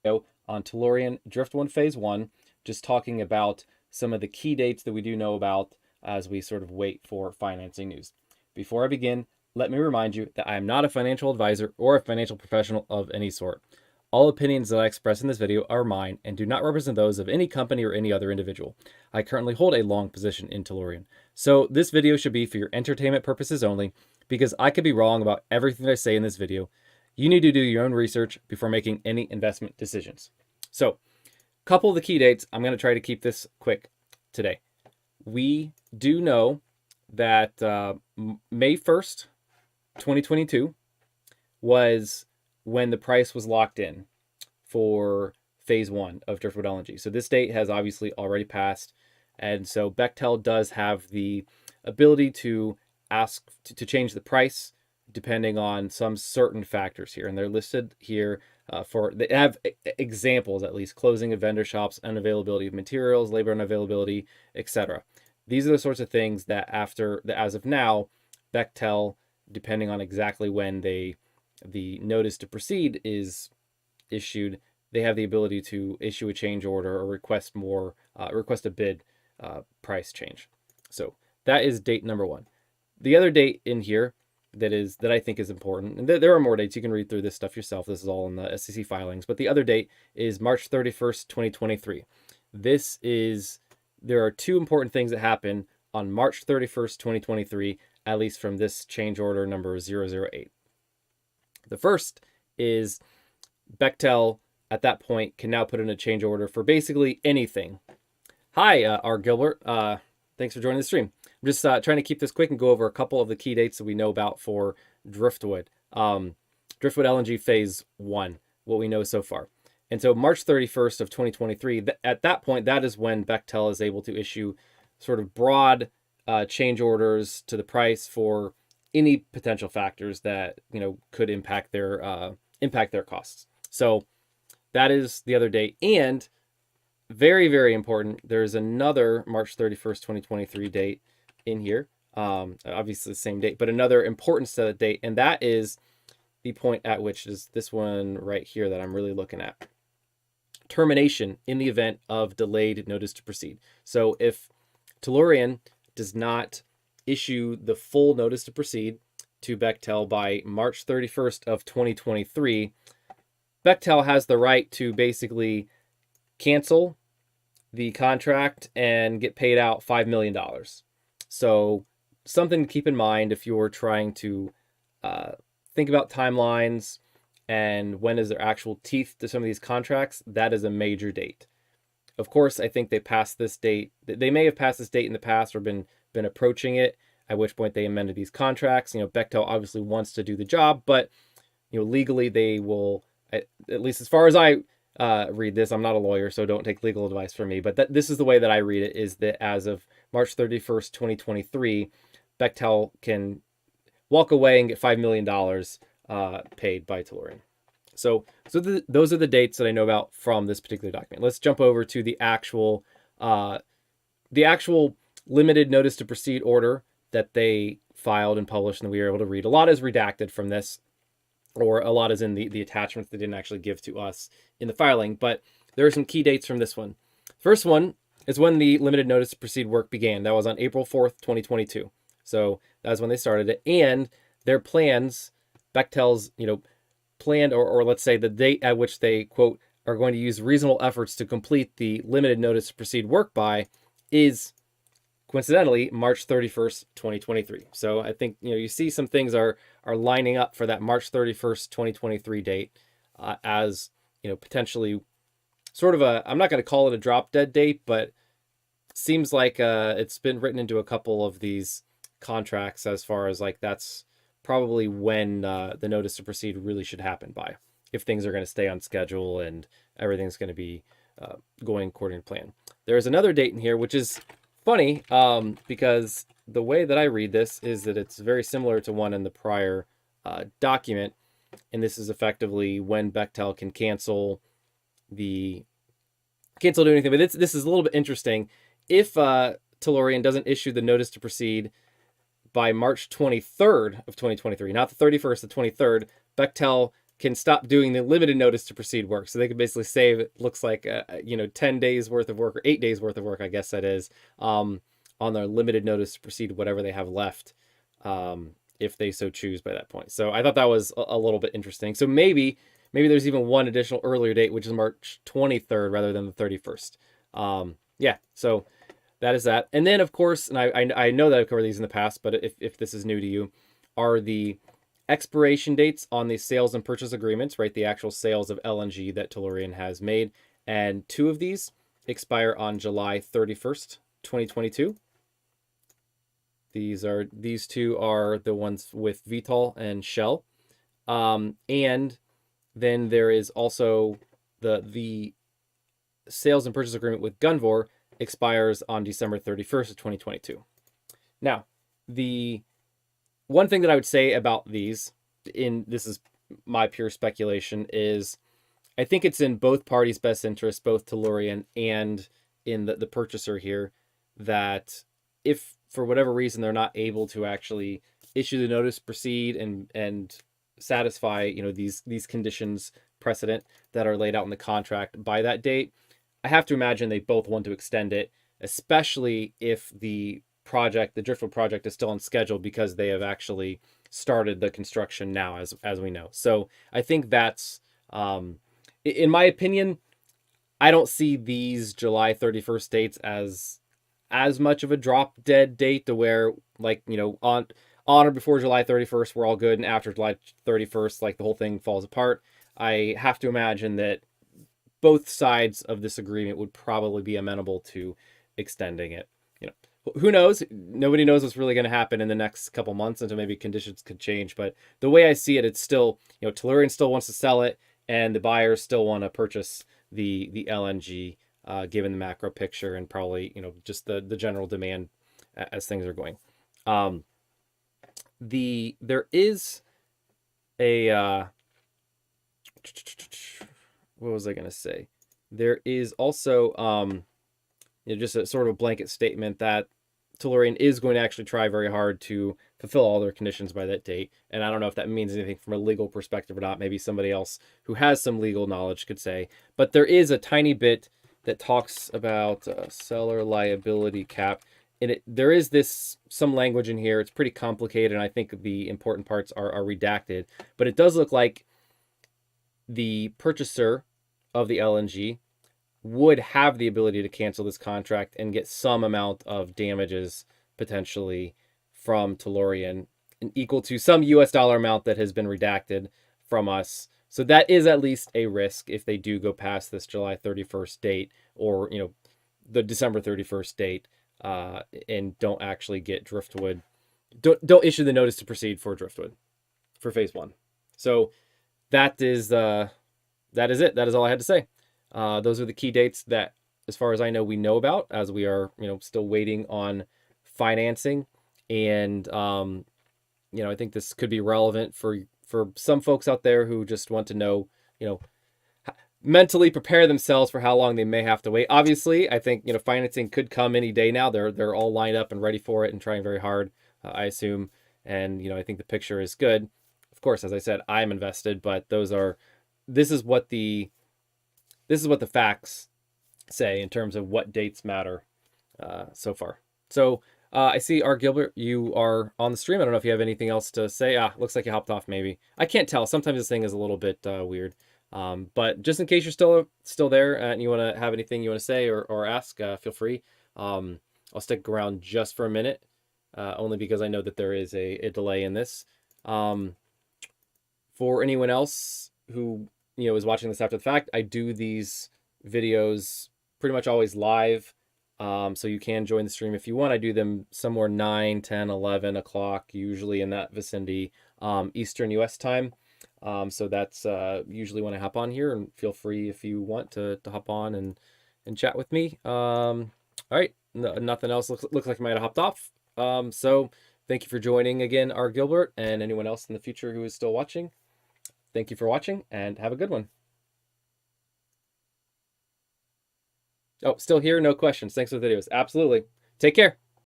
On Tellurian Driftwood Phase 1, just talking about some of the key dates that we do know about as we sort of wait for financing news. Before I begin, let me remind you that I am not a financial advisor or a financial professional of any sort. All opinions that I express in this video are mine and do not represent those of any company or any other individual. I currently hold a long position in Tellurian, so this video should be for your entertainment purposes only, because I could be wrong about everything I say in this video. You need to do your own research before making any investment decisions. So, a couple of the key dates. I'm going to try to keep this quick today. We do know that May 1st, 2022 was when the price was locked in for phase 1 of Driftwood LNG. So this date has obviously already passed. And so Bechtel does have the ability to ask to change the price depending on some certain factors here. And they're listed here they have examples, at least: closing of vendor shops, unavailability of materials, labor unavailability, etc. These are the sorts of things that as of now, Bechtel, depending on exactly when the notice to proceed is issued, they have the ability to issue a change order or request a bid price change. So that is date number 1. The other date in here that I think is important, and there are more dates. You can read through this stuff yourself. This is all in the SEC filings. But the other date is March 31st, 2023. There are two important things that happen on March 31st, 2023, at least from this change order number 008. The first is Bechtel at that point can now put in a change order for basically anything. Hi, R. Gilbert. Thanks for joining the stream. I'm just trying to keep this quick and go over a couple of the key dates that we know about for Driftwood. Driftwood LNG Phase 1, what we know so far. And so March 31st of 2023, at that point, that is when Bechtel is able to issue sort of broad change orders to the price for any potential factors that could impact their costs. So that is the other date. And very, very important, there's another March 31st, 2023 date in here. Obviously the same date, but another important set of date, and that is the point at which is this one right here that I'm really looking at. Termination in the event of delayed notice to proceed. So if Tellurian does not issue the full notice to proceed to Bechtel by March 31st of 2023, Bechtel has the right to basically cancel the contract and get paid out $5 million. So something to keep in mind if you're trying to think about timelines and when is there actual teeth to some of these contracts. That is a major date. Of course, I think they passed this date. They may have passed this date in the past or been approaching it, at which point they amended these contracts. Bechtel obviously wants to do the job, but legally they will, at least as far as I read this, I'm not a lawyer, so don't take legal advice from me, but this is the way that I read it, is that as of March 31st, 2023, Bechtel can walk away and get $5 million paid by Tellurian. So those are the dates that I know about from this particular document. Let's jump over to the actual limited notice to proceed order that they filed and published and that we were able to read. A lot is redacted from this, or a lot is in the attachments they didn't actually give to us in the filing, but there are some key dates from this one. First one is when the limited notice to proceed work began. That was on April 4th, 2022. So that was when they started it. And their plans, Bechtel's, planned, or let's say the date at which they, quote, are going to use reasonable efforts to complete the limited notice to proceed work by is, coincidentally, March 31st, 2023. So I think, you see some things are lining up for that March 31st, 2023 date as, potentially sort of I'm not going to call it a drop dead date, but seems like it's been written into a couple of these contracts as far as like that's probably when the notice to proceed really should happen by, if things are going to stay on schedule and everything's going to be going according to plan. There's another date in here, which is funny because the way that I read this is that it's very similar to one in the prior document, and this is effectively when Bechtel can cancel do anything. But this is a little bit interesting. If Tellurian doesn't issue the notice to proceed by March 23rd of 2023, not the 31st, the 23rd, Bechtel can stop doing the limited notice to proceed work. So they could basically save, it looks like, 10 days worth of work, or 8 days worth of work, I guess that is, on their limited notice to proceed, whatever they have left, if they so choose by that point. So I thought that was a little bit interesting. So maybe there's even one additional earlier date, which is March 23rd rather than the 31st. Yeah, so that is that. And then, of course, and I know that I've covered these in the past, but if this is new to you, are the expiration dates on the sales and purchase agreements, right? The actual sales of LNG that Tellurian has made. And 2 of these expire on July 31st, 2022. These 2 are the ones with Vitol and Shell. And then there is also the sales and purchase agreement with Gunvor expires on December 31st of 2022. Now, the one thing that I would say about these, this is my pure speculation, is I think it's in both parties' best interest, both Tellurian and in the purchaser here, that if for whatever reason they're not able to actually issue the notice proceed and satisfy these conditions precedent that are laid out in the contract by that date, I have to imagine they both want to extend it, especially if the Driftwood project is still on schedule, because they have actually started the construction now, as we know. So I think that's, in my opinion, I don't see these July 31st dates as much of a drop dead date to where, like, on or before July 31st, we're all good, and after July 31st, like, the whole thing falls apart. I have to imagine that both sides of this agreement would probably be amenable to extending it. Who knows? Nobody knows what's really going to happen in the next couple months, until maybe conditions could change. But the way I see it, it's still, Tellurian still wants to sell it, and the buyers still want to purchase the LNG, given the macro picture and probably, just the general demand as things are going. There is a, what was I going to say? There is also, just a sort of a blanket statement that Tellurian is going to actually try very hard to fulfill all their conditions by that date. And I don't know if that means anything from a legal perspective or not. Maybe somebody else who has some legal knowledge could say. But there is a tiny bit that talks about seller liability cap. And there is some language in here. It's pretty complicated, and I think the important parts are redacted. But it does look like the purchaser of the LNG would have the ability to cancel this contract and get some amount of damages potentially from Tellurian, equal to some US dollar amount that has been redacted from us. So that is at least a risk if they do go past this July 31st date, or the December 31st date, and don't actually get Driftwood, don't issue the notice to proceed for Driftwood for phase 1. So that is it. That is all I had to say. Those are the key dates that, as far as I know, we know about, as we are, still waiting on financing. And, I think this could be relevant for some folks out there who just want to know, mentally prepare themselves for how long they may have to wait. Obviously, I think, financing could come any day now. They're all lined up and ready for it and trying very hard, I assume. And, I think the picture is good. Of course, as I said, I'm invested, but this is what the facts say in terms of what dates matter so far. So I see R. Gilbert, you are on the stream. I don't know if you have anything else to say. Looks like you hopped off maybe. I can't tell. Sometimes this thing is a little bit weird. But just in case you're still there and you want to have anything you want to say or ask, feel free. I'll stick around just for a minute, only because I know that there is a delay in this. For anyone else who is watching this after the fact, I do these videos pretty much always live, so you can join the stream if you want. I do them somewhere 9, 10, 11 o'clock, usually in that vicinity, Eastern US time. So that's usually when I hop on here, and feel free if you want to hop on and chat with me. All right, nothing else looks like I might have hopped off. So thank you for joining again, R. Gilbert, and anyone else in the future who is still watching. Thank you for watching, and have a good one. Oh, still here? No questions. Thanks for the videos. Absolutely. Take care.